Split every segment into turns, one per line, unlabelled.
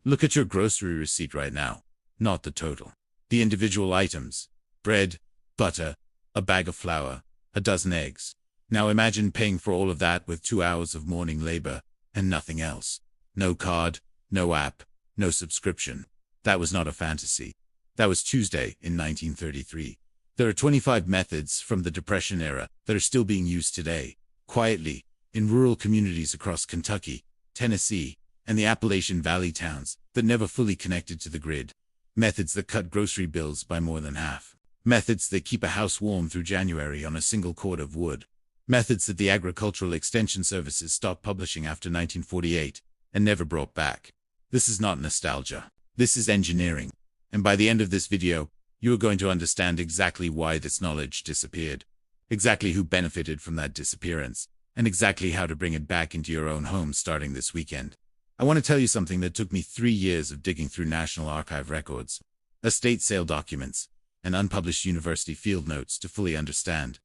Look at your grocery receipt right now, not the total. The individual items: bread, butter, a bag of flour, a dozen eggs. Now imagine paying for all of that with 2 hours of morning labor and nothing else. No card, no app, no subscription. That was not a fantasy. That was Tuesday in 1933. There are 25 methods from the Depression era that are still being used today, quietly, in rural communities across Kentucky, Tennessee, and the Appalachian Valley towns that never fully connected to the grid. Methods that cut grocery bills by more than half. Methods that keep a house warm through January on a single cord of wood. Methods that the Agricultural Extension Services stopped publishing after 1948 and never brought back. This is not nostalgia. This is engineering. And by the end of this video, you are going to understand exactly why this knowledge disappeared, exactly who benefited from that disappearance, and exactly how to bring it back into your own home starting this weekend. I want to tell you something that took me 3 years of digging through National Archive records, estate sale documents, and unpublished university field notes to fully understand.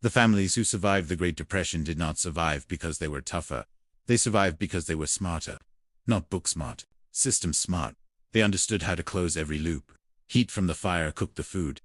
The families who survived the Great Depression did not survive because they were tougher. They survived because they were smarter. Not book smart, system smart. They understood how to close every loop. Heat from the fire cooked the food.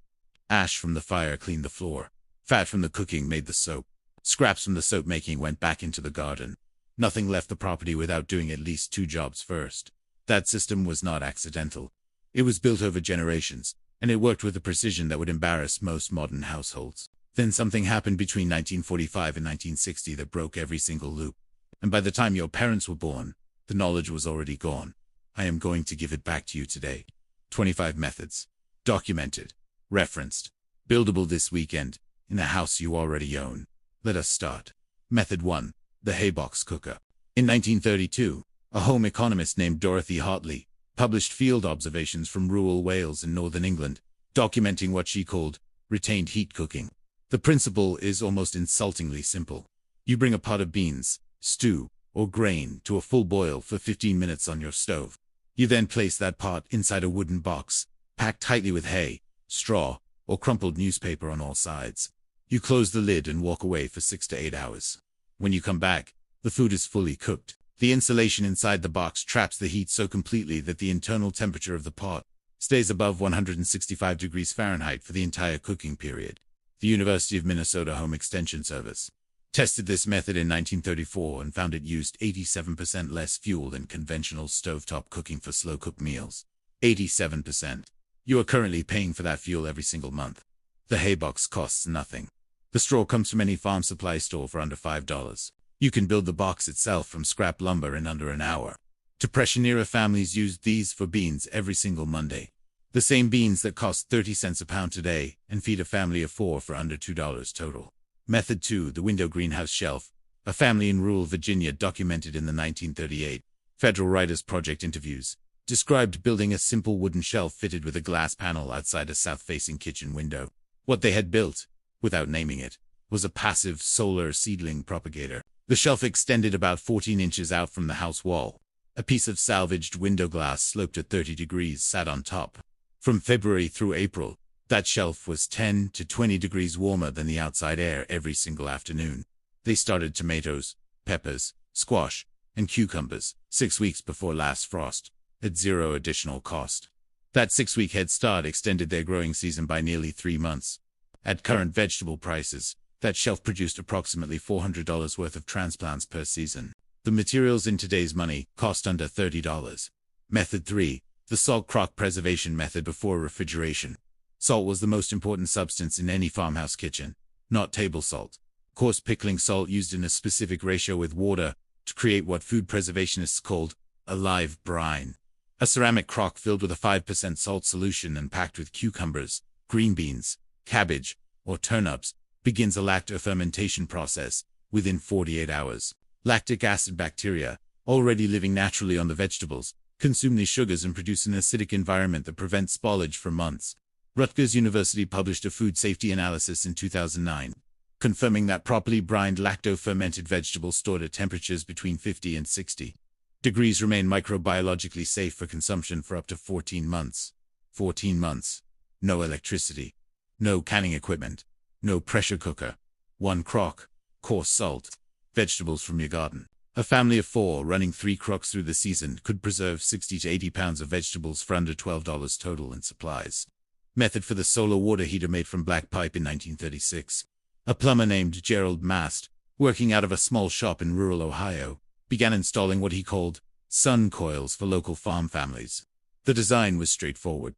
Ash from the fire cleaned the floor. Fat from the cooking made the soap. Scraps from the soap making went back into the garden. Nothing left the property without doing at least 2 jobs first. That system was not accidental. It was built over generations, and it worked with a precision that would embarrass most modern households. Then something happened between 1945 and 1960 that broke every single loop. And by the time your parents were born, the knowledge was already gone. I am going to give it back to you today. 25 methods. Documented. Referenced. Buildable this weekend, in a house you already own. Let us start. Method 1. The haybox cooker. In 1932, a home economist named Dorothy Hartley published field observations from rural Wales and northern England, documenting what she called retained heat cooking. The principle is almost insultingly simple. You bring a pot of beans, stew, or grain to a full boil for 15 minutes on your stove. You then place that pot inside a wooden box, packed tightly with hay, straw, or crumpled newspaper on all sides. You close the lid and walk away for 6 to 8 hours. When you come back, the food is fully cooked. The insulation inside the box traps the heat so completely that the internal temperature of the pot stays above 165 degrees Fahrenheit for the entire cooking period. The University of Minnesota Home Extension Service tested this method in 1934 and found it used 87% less fuel than conventional stovetop cooking for slow-cooked meals. 87%. You are currently paying for that fuel every single month. The haybox costs nothing. The straw comes from any farm supply store for under $5. You can build the box itself from scrap lumber in under an hour. Depression-era families used these for beans every single Monday. The same beans that cost 30 cents a pound today and feed a family of 4 for under $2 total. Method 2. The window greenhouse shelf. A family in rural Virginia documented in the 1938 Federal Writers Project interviews described building a simple wooden shelf fitted with a glass panel outside a south-facing kitchen window. What they had built, without naming it, was a passive solar seedling propagator. The shelf extended about 14 inches out from the house wall. A piece of salvaged window glass sloped at 30 degrees sat on top. From February through April, that shelf was 10 to 20 degrees warmer than the outside air every single afternoon. They started tomatoes, peppers, squash, and cucumbers 6 weeks before last frost, at zero additional cost. That 6-week head start extended their growing season by nearly 3 months. At current vegetable prices, that shelf produced approximately $400 worth of transplants per season. The materials in today's money cost under $30. Method 3. The salt crock preservation method before refrigeration. Salt was the most important substance in any farmhouse kitchen, not table salt. Coarse pickling salt used in a specific ratio with water to create what food preservationists called a live brine. A ceramic crock filled with a 5% salt solution and packed with cucumbers, green beans, cabbage, or turnips begins a lactofermentation process within 48 hours. Lactic acid bacteria, already living naturally on the vegetables, consume these sugars and produce an acidic environment that prevents spoilage for months. Rutgers University published a food safety analysis in 2009, confirming that properly brined lacto-fermented vegetables stored at temperatures between 50 and 60 degrees remain microbiologically safe for consumption for up to 14 months. 14 months. No electricity. No canning equipment. No pressure cooker. One crock. Coarse salt. Vegetables from your garden. A family of 4 running 3 crocs through the season could preserve 60 to 80 pounds of vegetables for under $12 total in supplies. Method for the solar water heater made from black pipe in 1936. A plumber named Gerald Mast, working out of a small shop in rural Ohio, began installing what he called sun coils for local farm families. The design was straightforward.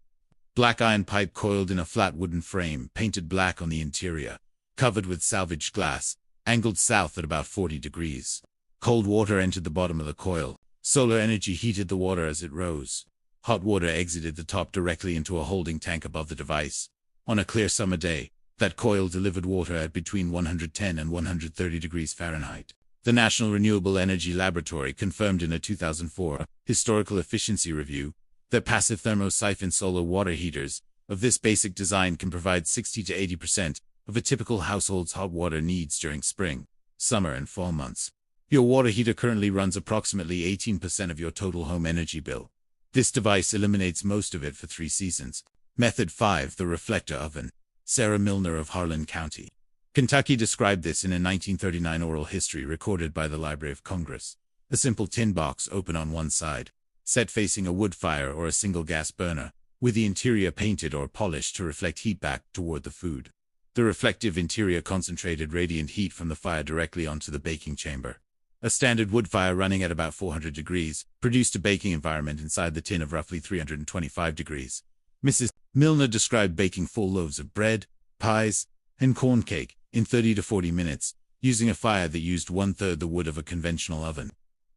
Black iron pipe coiled in a flat wooden frame, painted black on the interior, covered with salvaged glass, angled south at about 40 degrees. Cold water entered the bottom of the coil. Solar energy heated the water as it rose. Hot water exited the top directly into a holding tank above the device. On a clear summer day, that coil delivered water at between 110 and 130 degrees Fahrenheit. The National Renewable Energy Laboratory confirmed in a 2004 historical efficiency review that passive thermosiphon solar water heaters of this basic design can provide 60 to 80% of a typical household's hot water needs during spring, summer, and fall months. Your water heater currently runs approximately 18% of your total home energy bill. This device eliminates most of it for 3 seasons. Method 5. The reflector oven. Sarah Milner of Harlan County, Kentucky described this in a 1939 oral history recorded by the Library of Congress. A simple tin box open on one side, set facing a wood fire or a single gas burner, with the interior painted or polished to reflect heat back toward the food. The reflective interior concentrated radiant heat from the fire directly onto the baking chamber. A standard wood fire running at about 400 degrees produced a baking environment inside the tin of roughly 325 degrees. Mrs. Milner described baking full loaves of bread, pies, and corn cake in 30 to 40 minutes, using a fire that used 1/3 the wood of a conventional oven.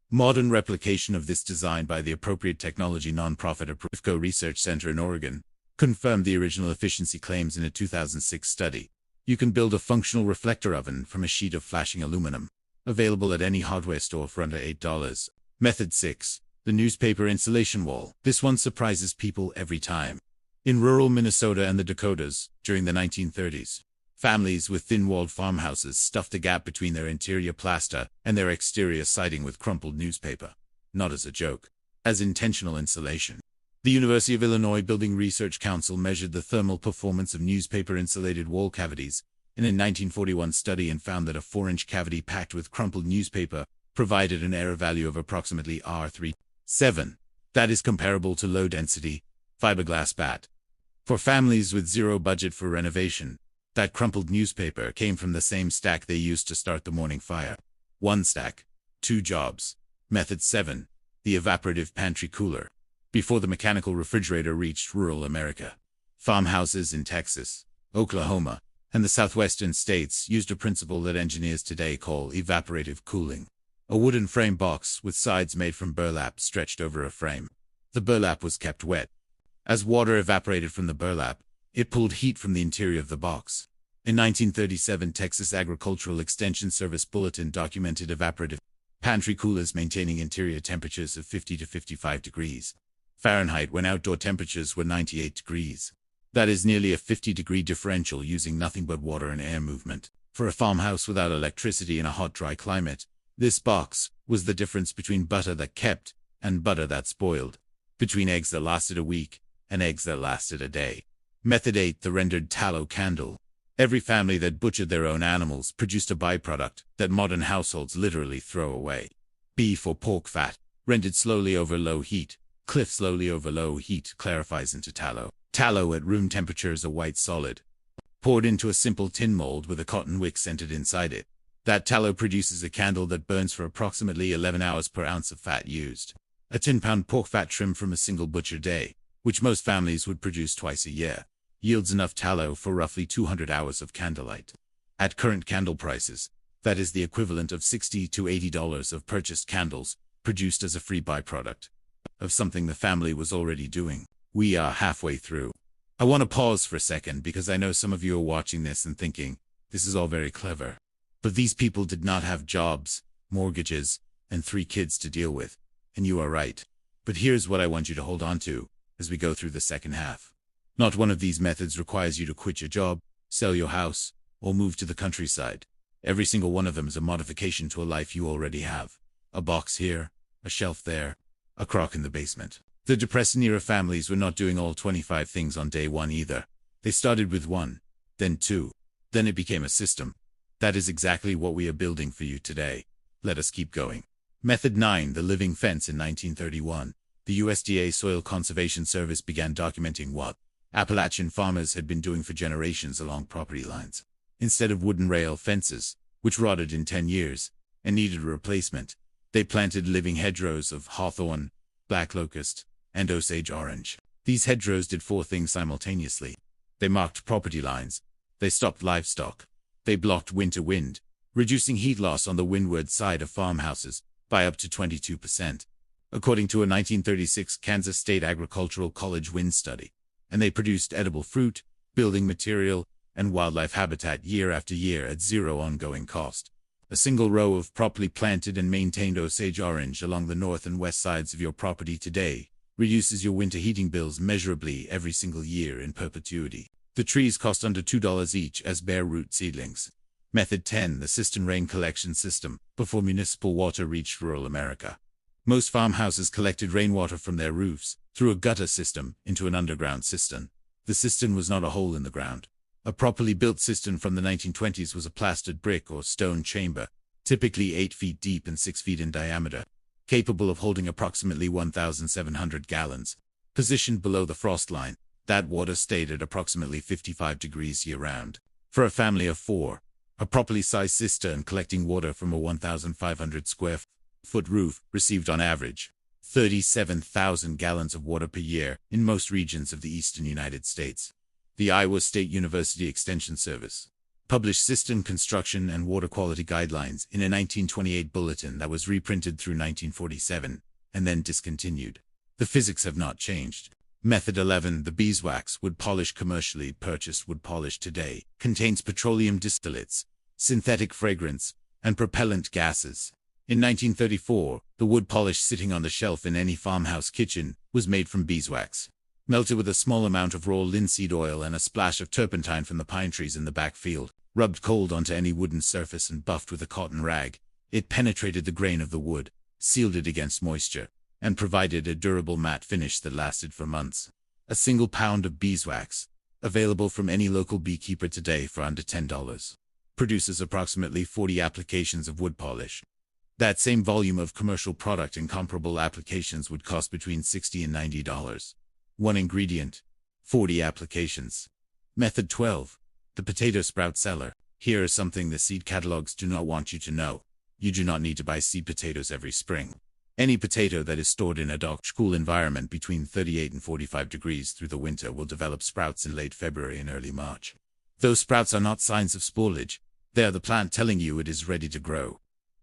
Modern replication of this design by the Appropriate Technology nonprofit Frugal Research Center in Oregon confirmed the original efficiency claims in a 2006 study. You can build a functional reflector oven from a sheet of flashing aluminum, available at any hardware store for under $8. Method 6. The newspaper insulation wall. This one surprises people every time. In rural Minnesota and the Dakotas, during the 1930s, families with thin-walled farmhouses stuffed a gap between their interior plaster and their exterior siding with crumpled newspaper. Not as a joke, as intentional insulation. The University of Illinois Building Research Council measured the thermal performance of newspaper-insulated wall cavities in a 1941 study and found that a 4-inch cavity packed with crumpled newspaper provided an error value of approximately R37. That is comparable to low-density fiberglass bat. For families with zero budget for renovation, that crumpled newspaper came from the same stack they used to start the morning fire. 1 stack, 2 jobs. Method 7. The evaporative pantry cooler. Before the mechanical refrigerator reached rural America, farmhouses in Texas, Oklahoma, and the southwestern states used a principle that engineers today call evaporative cooling. A wooden frame box with sides made from burlap stretched over a frame. The burlap was kept wet. As water evaporated from the burlap, it pulled heat from the interior of the box. In 1937, Texas Agricultural Extension Service Bulletin documented evaporative pantry coolers maintaining interior temperatures of 50 to 55 degrees Fahrenheit when outdoor temperatures were 98 degrees. That is nearly a 50-degree differential using nothing but water and air movement. For a farmhouse without electricity in a hot, dry climate, this box was the difference between butter that kept and butter that spoiled, between eggs that lasted a week and eggs that lasted a day. Method 8. The rendered tallow candle. Every family that butchered their own animals produced a byproduct that modern households literally throw away. Beef or pork fat, rendered slowly over low heat, cliff slowly over low heat, clarifies into tallow. Tallow at room temperature is a white solid, poured into a simple tin mold with a cotton wick centered inside it. That tallow produces a candle that burns for approximately 11 hours per ounce of fat used. A 10-pound pork fat trim from a single butcher day, which most families would produce twice a year, yields enough tallow for roughly 200 hours of candlelight. At current candle prices, that is the equivalent of $60 to $80 of purchased candles, produced as a free byproduct of something the family was already doing. We are halfway through. I want to pause for a second because I know some of you are watching this and thinking, this is all very clever. But these people did not have jobs, mortgages, and 3 kids to deal with. And you are right. But here's what I want you to hold on to as we go through the second half. Not one of these methods requires you to quit your job, sell your house, or move to the countryside. Every single one of them is a modification to a life you already have. A box here, a shelf there, a crock in the basement. The Depression-era families were not doing all 25 things on day 1 either. They started with 1, then 2, then it became a system. That is exactly what we are building for you today. Let us keep going. Method 9. The living fence. In 1931, the USDA Soil Conservation Service began documenting what Appalachian farmers had been doing for generations along property lines. Instead of wooden rail fences, which rotted in 10 years and needed a replacement, they planted living hedgerows of hawthorn, black locust, and Osage orange. These hedgerows did four things simultaneously. They marked property lines, they stopped livestock, they blocked winter wind, reducing heat loss on the windward side of farmhouses by up to 22%, according to a 1936 Kansas State Agricultural College wind study. And they produced edible fruit, building material, and wildlife habitat year after year at zero ongoing cost. A single row of properly planted and maintained Osage orange along the north and west sides of your property today reduces your winter heating bills measurably every single year in perpetuity. The trees cost under $2 each as bare root seedlings. Method 10. The cistern rain collection system. Before municipal water reached rural America, most farmhouses collected rainwater from their roofs through a gutter system into an underground cistern. The cistern was not a hole in the ground. A properly built cistern from the 1920s was a plastered brick or stone chamber, typically 8 feet deep and 6 feet in diameter, capable of holding approximately 1,700 gallons. Positioned below the frost line, that water stayed at approximately 55 degrees year-round. For a family of 4, a properly sized cistern collecting water from a 1,500 square foot roof received on average 37,000 gallons of water per year in most regions of the eastern United States. The Iowa State University Extension Service published cistern construction and water quality guidelines in a 1928 bulletin that was reprinted through 1947 and then discontinued. The physics have not changed. Method 11. The beeswax wood polish. Commercially purchased wood polish today contains petroleum distillates, synthetic fragrance, and propellant gases. In 1934, the wood polish sitting on the shelf in any farmhouse kitchen was made from beeswax. Melted with a small amount of raw linseed oil and a splash of turpentine from the pine trees in the back field, rubbed cold onto any wooden surface and buffed with a cotton rag, it penetrated the grain of the wood, sealed it against moisture, and provided a durable matte finish that lasted for months. A single pound of beeswax, available from any local beekeeper today for under $10, produces approximately 40 applications of wood polish. That same volume of commercial product in comparable applications would cost between $60 and $90. One ingredient, 40 applications. Method 12. The potato sprout seller. Here is something the seed catalogs do not want you to know. You do not need to buy seed potatoes every spring. Any potato that is stored in a dark, cool environment between 38 and 45 degrees through the winter will develop sprouts in late February and early March. Those sprouts are not signs of spoilage. They are the plant telling you it is ready to grow.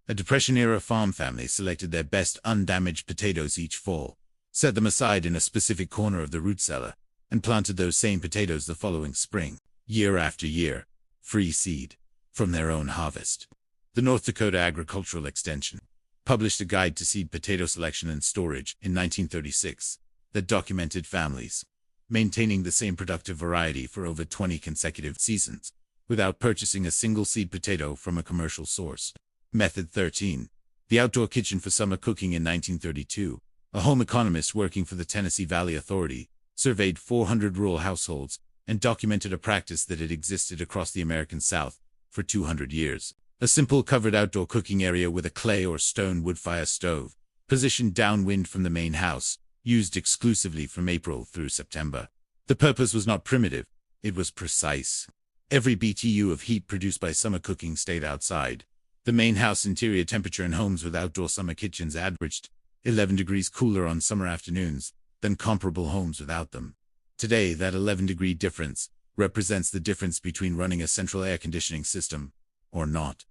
A Depression-era farm family selected their best undamaged potatoes each fall, set them aside in a specific corner of the root cellar, and planted those same potatoes the following spring, year after year, free seed, from their own harvest. The North Dakota Agricultural Extension published a guide to seed potato selection and storage in 1936 that documented families maintaining the same productive variety for over 20 consecutive seasons without purchasing a single seed potato from a commercial source. Method 13. The outdoor kitchen for summer cooking. In 1932, a home economist working for the Tennessee Valley Authority surveyed 400 rural households and documented a practice that had existed across the American South for 200 years. A simple covered outdoor cooking area with a clay or stone wood fire stove, positioned downwind from the main house, used exclusively from April through September. The purpose was not primitive, it was precise. Every BTU of heat produced by summer cooking stayed outside. The main house interior temperature in homes with outdoor summer kitchens averaged 11 degrees cooler on summer afternoons than comparable homes without them. Today, that 11-degree difference represents the difference between running a central air conditioning system or not.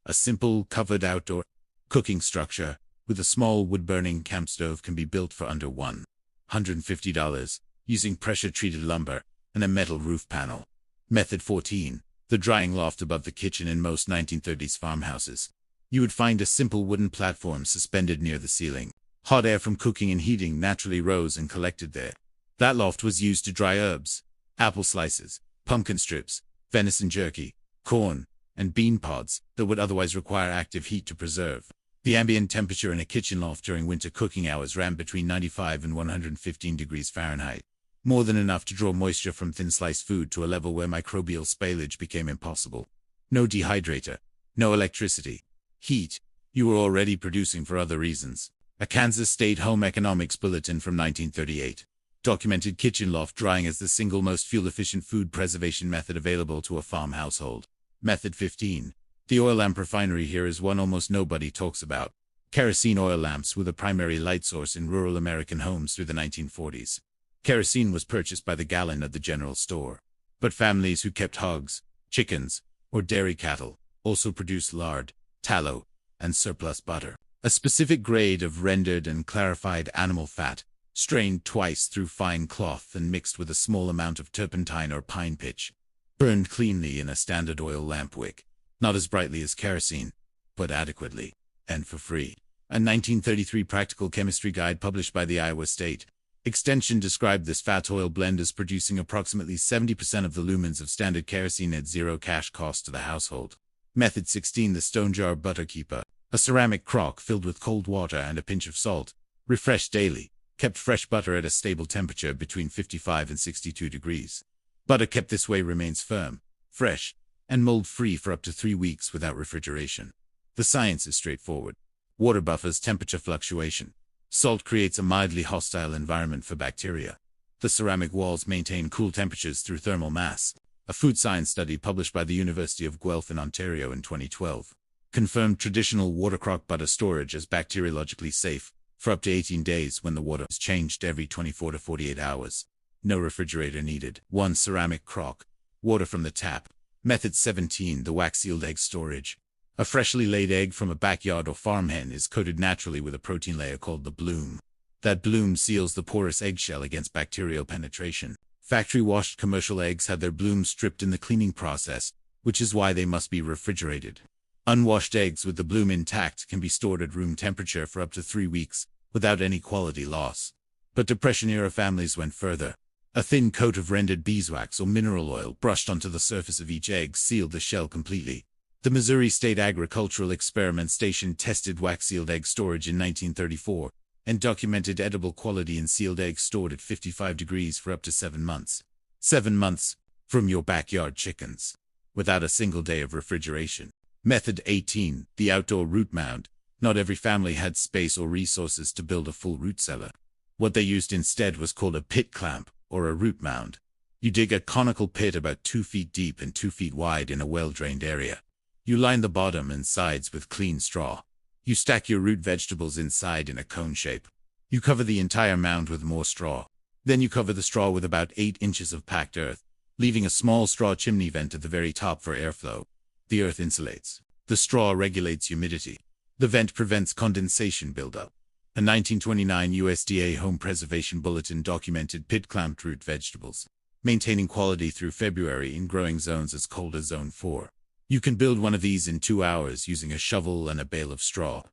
A simple, covered outdoor cooking structure with a small wood-burning camp stove can be built for under $150 using pressure-treated lumber and a metal roof panel. Method 14. The drying loft above the kitchen. In most 1930s farmhouses, you would find a simple wooden platform suspended near the ceiling. Hot air from cooking and heating naturally rose and collected there. That loft was used to dry herbs, apple slices, pumpkin strips, venison jerky, corn, and bean pods that would otherwise require active heat to preserve. The ambient temperature in a kitchen loft during winter cooking hours ran between 95 and 115 degrees Fahrenheit, more than enough to draw moisture from thin-sliced food to a level where microbial spillage became impossible. No dehydrator, no electricity. Heat, You were already producing for other reasons. A Kansas State Home Economics Bulletin from 1938 documented kitchen loft drying as the single most fuel-efficient food preservation method available to a farm household. Method 15. The oil lamp refinery here is one almost nobody talks about. Kerosene oil lamps were the primary light source in rural American homes through the 1940s. Kerosene was purchased by the gallon at the general store. But families who kept hogs, chickens, or dairy cattle also produced lard, tallow, and surplus butter, a specific grade of rendered and clarified animal fat, strained twice through fine cloth and mixed with a small amount of turpentine or pine pitch, burned cleanly in a standard oil lamp wick, not as brightly as kerosene, but adequately, and for free. A 1933 practical chemistry guide published by the Iowa State Extension described this fat oil blend as producing approximately 70% of the lumens of standard kerosene at zero cash cost to the household. Method 16. The stone jar butter keeper, a ceramic crock filled with cold water and a pinch of salt, refreshed daily, kept fresh butter at a stable temperature between 55 and 62 degrees. Butter kept this way remains firm, fresh, and mold-free for up to 3 weeks without refrigeration. The science is straightforward. Water buffers temperature fluctuation. Salt creates a mildly hostile environment for bacteria. The ceramic walls maintain cool temperatures through thermal mass. A food science study published by the University of Guelph in Ontario in 2012 confirmed traditional water crock butter storage as bacteriologically safe for up to 18 days when the water is changed every 24 to 48 hours. No refrigerator needed. 1 ceramic crock. Water from the tap. Method 17. The wax-sealed egg storage. A freshly laid egg from a backyard or farm hen is coated naturally with a protein layer called the bloom. That bloom seals the porous eggshell against bacterial penetration. Factory-washed commercial eggs have their blooms stripped in the cleaning process, which is why they must be refrigerated. Unwashed eggs with the bloom intact can be stored at room temperature for up to 3 weeks, without any quality loss. But Depression-era families went further. A thin coat of rendered beeswax or mineral oil brushed onto the surface of each egg sealed the shell completely. The Missouri State Agricultural Experiment Station tested wax-sealed egg storage in 1934 and documented edible quality in sealed eggs stored at 55 degrees for up to 7 months. 7 months from your backyard chickens, without a single day of refrigeration. Method 18. The outdoor root mound. Not every family had space or resources to build a full root cellar. What they used instead was called a pit clamp, or a root mound. You dig a conical pit about 2 feet deep and 2 feet wide in a well-drained area. You line the bottom and sides with clean straw. You stack your root vegetables inside in a cone shape. You cover the entire mound with more straw. Then you cover the straw with about 8 inches of packed earth, leaving a small straw chimney vent at the very top for airflow. The earth insulates. The straw regulates humidity. The vent prevents condensation buildup. A 1929 USDA Home Preservation Bulletin documented pit-clamped root vegetables, maintaining quality through February in growing zones as cold as Zone 4. You can build one of these in 2 hours using a shovel and a bale of straw.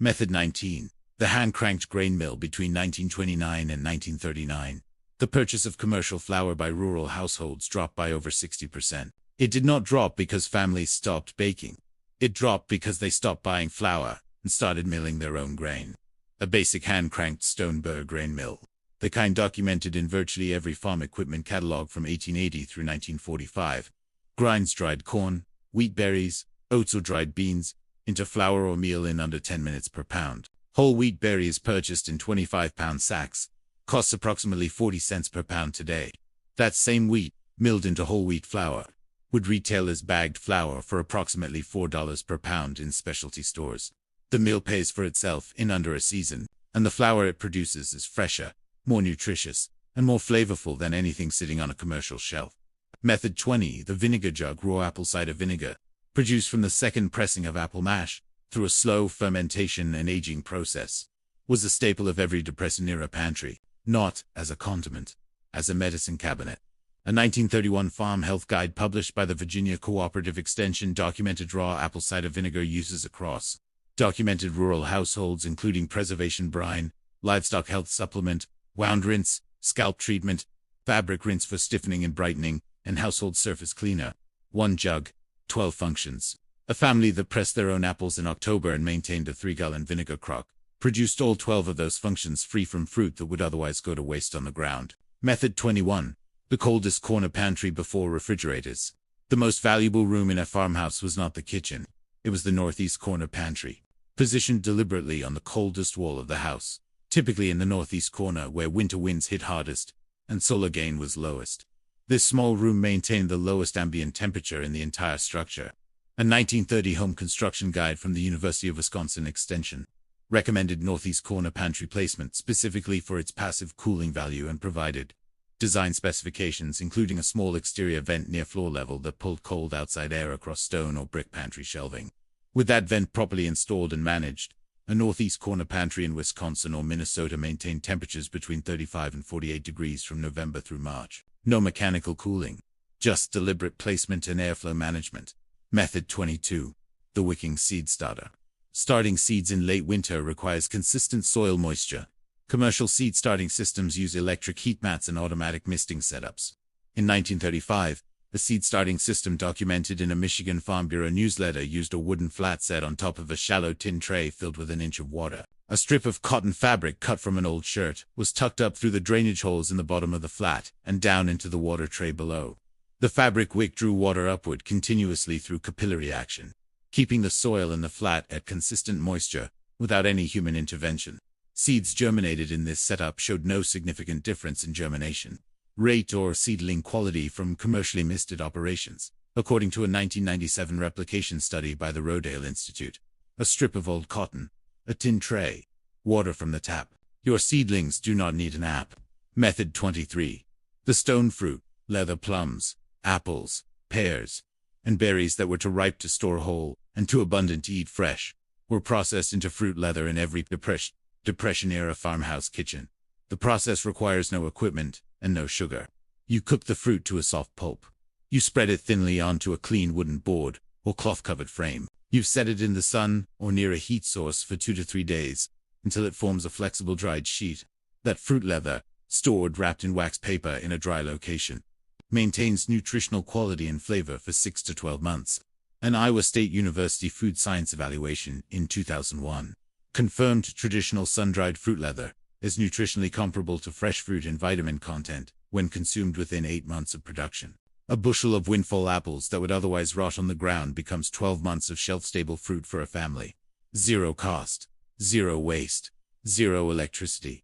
Method 19. The hand-cranked grain mill between 1929 and 1939. The purchase of commercial flour by rural households dropped by over 60%. It did not drop because families stopped baking. It dropped because they stopped buying flour and started milling their own grain. A basic hand-cranked stone burr grain mill, the kind documented in virtually every farm equipment catalog from 1880 through 1945, grinds dried corn, wheat berries, oats or dried beans, into flour or meal in under 10 minutes per pound. Whole wheat berries purchased in 25-pound sacks costs approximately 40 cents per pound today. That same wheat, milled into whole wheat flour, would retail as bagged flour for approximately $4 per pound in specialty stores. The meal pays for itself in under a season, and the flour it produces is fresher, more nutritious, and more flavorful than anything sitting on a commercial shelf. Method 20. The vinegar jug raw apple cider vinegar, produced from the second pressing of apple mash, through a slow fermentation and aging process, was a staple of every Depression-era pantry, not as a condiment, as a medicine cabinet. A 1931 farm health guide published by the Virginia Cooperative Extension documented raw apple cider vinegar uses across documented rural households, including preservation brine, livestock health supplement, wound rinse, scalp treatment, fabric rinse for stiffening and brightening, and household surface cleaner. 1 jug, 12 functions. A family that pressed their own apples in October and maintained a 3-gallon vinegar crock produced all 12 of those functions free from fruit that would otherwise go to waste on the ground. Method 21. The coldest corner pantry before refrigerators. The most valuable room in a farmhouse was not the kitchen. It was the northeast corner pantry. positioned deliberately on the coldest wall of the house, typically in the northeast corner where winter winds hit hardest and solar gain was lowest. This small room maintained the lowest ambient temperature in the entire structure. A 1930 home construction guide from the University of Wisconsin Extension recommended northeast corner pantry placement specifically for its passive cooling value and provided design specifications including a small exterior vent near floor level that pulled cold outside air across stone or brick pantry shelving. With that vent properly installed and managed, a northeast corner pantry in Wisconsin or Minnesota maintained temperatures between 35 and 48 degrees from November through March. No mechanical cooling, just deliberate placement and airflow management. Method 22. The wicking seed starter. Starting seeds in late winter requires consistent soil moisture. Commercial seed starting systems use electric heat mats and automatic misting setups. In 1935, a seed starting system documented in a Michigan Farm Bureau newsletter used a wooden flat set on top of a shallow tin tray filled with an inch of water. A strip of cotton fabric cut from an old shirt was tucked up through the drainage holes in the bottom of the flat and down into the water tray below. The fabric wick drew water upward continuously through capillary action, keeping the soil in the flat at consistent moisture without any human intervention. Seeds germinated in this setup showed no significant difference in germination rate or seedling quality from commercially misted operations, according to a 1997 replication study by the Rodale Institute. A strip of old cotton, a tin tray, water from the tap. Your seedlings do not need an app. Method 23. The stone fruit, leather plums, apples, pears, and berries that were too ripe to store whole and too abundant to eat fresh were processed into fruit leather in every Depression-era farmhouse kitchen. The process requires no equipment and no sugar. You cook the fruit to a soft pulp. You spread it thinly onto a clean wooden board or cloth-covered frame. You set it in the sun or near a heat source for 2 to 3 days until it forms a flexible dried sheet. That fruit leather, stored wrapped in wax paper in a dry location, maintains nutritional quality and flavor for 6 to 12 months. An Iowa State University food science evaluation in 2001 confirmed traditional sun-dried fruit leather is nutritionally comparable to fresh fruit in vitamin content when consumed within 8 months of production. A bushel of windfall apples that would otherwise rot on the ground becomes 12 months of shelf-stable fruit for a family. Zero cost, zero waste, zero electricity.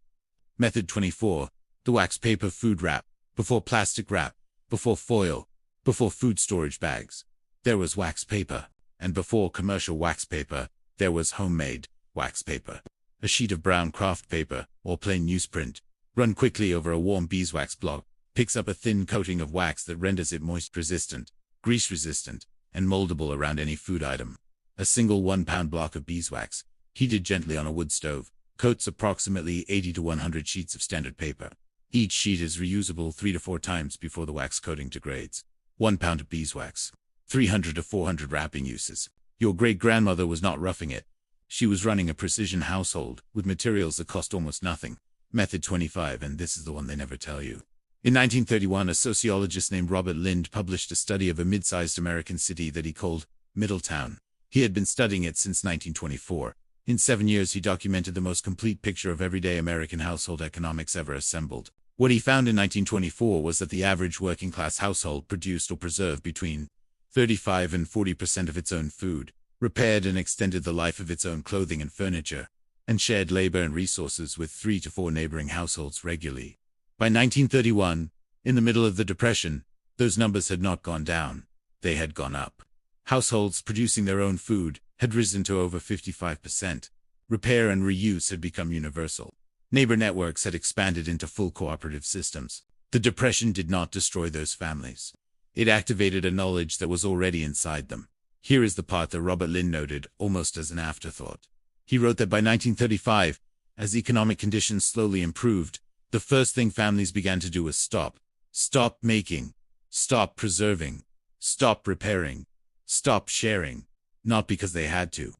Method 24. The wax paper food wrap. Before plastic wrap, before foil, before food storage bags, there was wax paper. And before commercial wax paper, there was homemade wax paper. A sheet of brown craft paper, or plain newsprint, run quickly over a warm beeswax block, picks up a thin coating of wax that renders it moist-resistant, grease-resistant, and moldable around any food item. A single 1-pound block of beeswax, heated gently on a wood stove, coats approximately 80 to 100 sheets of standard paper. Each sheet is reusable 3 to 4 times before the wax coating degrades. 1 pound of beeswax, 300 to 400 wrapping uses. Your great-grandmother was not roughing it. She was running a precision household with materials that cost almost nothing. Method 25, and this is the one they never tell you. In 1931, a sociologist named Robert Lind published a study of a mid-sized American city that he called Middletown. He had been studying it since 1924. In 7 years, he documented the most complete picture of everyday American household economics ever assembled. What he found in 1924 was that the average working-class household produced or preserved between 35 and 40% of its own food, repaired and extended the life of its own clothing and furniture, and shared labor and resources with 3 to 4 neighboring households regularly. By 1931, in the middle of the Depression, those numbers had not gone down, they had gone up. Households producing their own food had risen to over 55%. Repair and reuse had become universal. Neighbor networks had expanded into full cooperative systems. The Depression did not destroy those families. It activated a knowledge that was already inside them. Here is the part that Robert Lind noted, almost as an afterthought. He wrote that by 1935, as economic conditions slowly improved, the first thing families began to do was stop. Stop making. Stop preserving. Stop repairing. Stop sharing. Not because they had to.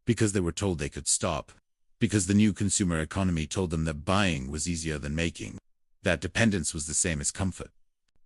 Because they were told they could stop. Because the new consumer economy told them that buying was easier than making. That dependence was the same as comfort.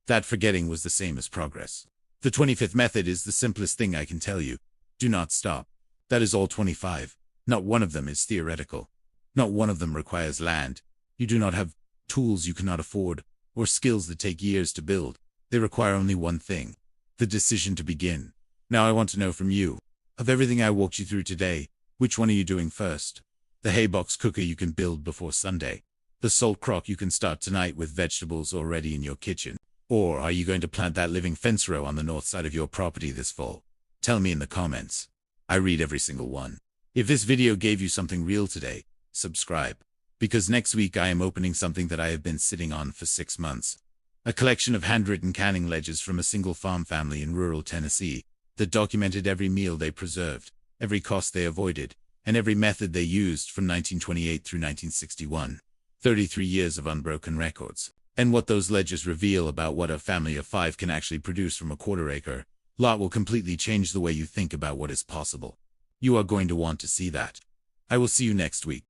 That forgetting was the same as progress. The 25th method is the simplest thing I can tell you. Do not stop. That is all 25. Not one of them is theoretical. Not one of them requires land. You do not have tools you cannot afford, or skills that take years to build. They require only one thing: the decision to begin. Now I want to know from you, of everything I walked you through today, Which one are you doing first? The haybox cooker you can build before Sunday. The salt crock you can start tonight with vegetables already in your kitchen. Or are you going to plant that living fence row on the north side of your property this fall? Tell me in the comments. I read every single one. If this video gave you something real today, subscribe. Because next week I am opening something that I have been sitting on for 6 months. A collection of handwritten canning ledgers from a single farm family in rural Tennessee that documented every meal they preserved, every cost they avoided, and every method they used from 1928 through 1961. 33 years of unbroken records. And what those ledgers reveal about what a family of 5 can actually produce from a quarter-acre lot will completely change the way you think about what is possible. You are going to want to see that. I will see you next week.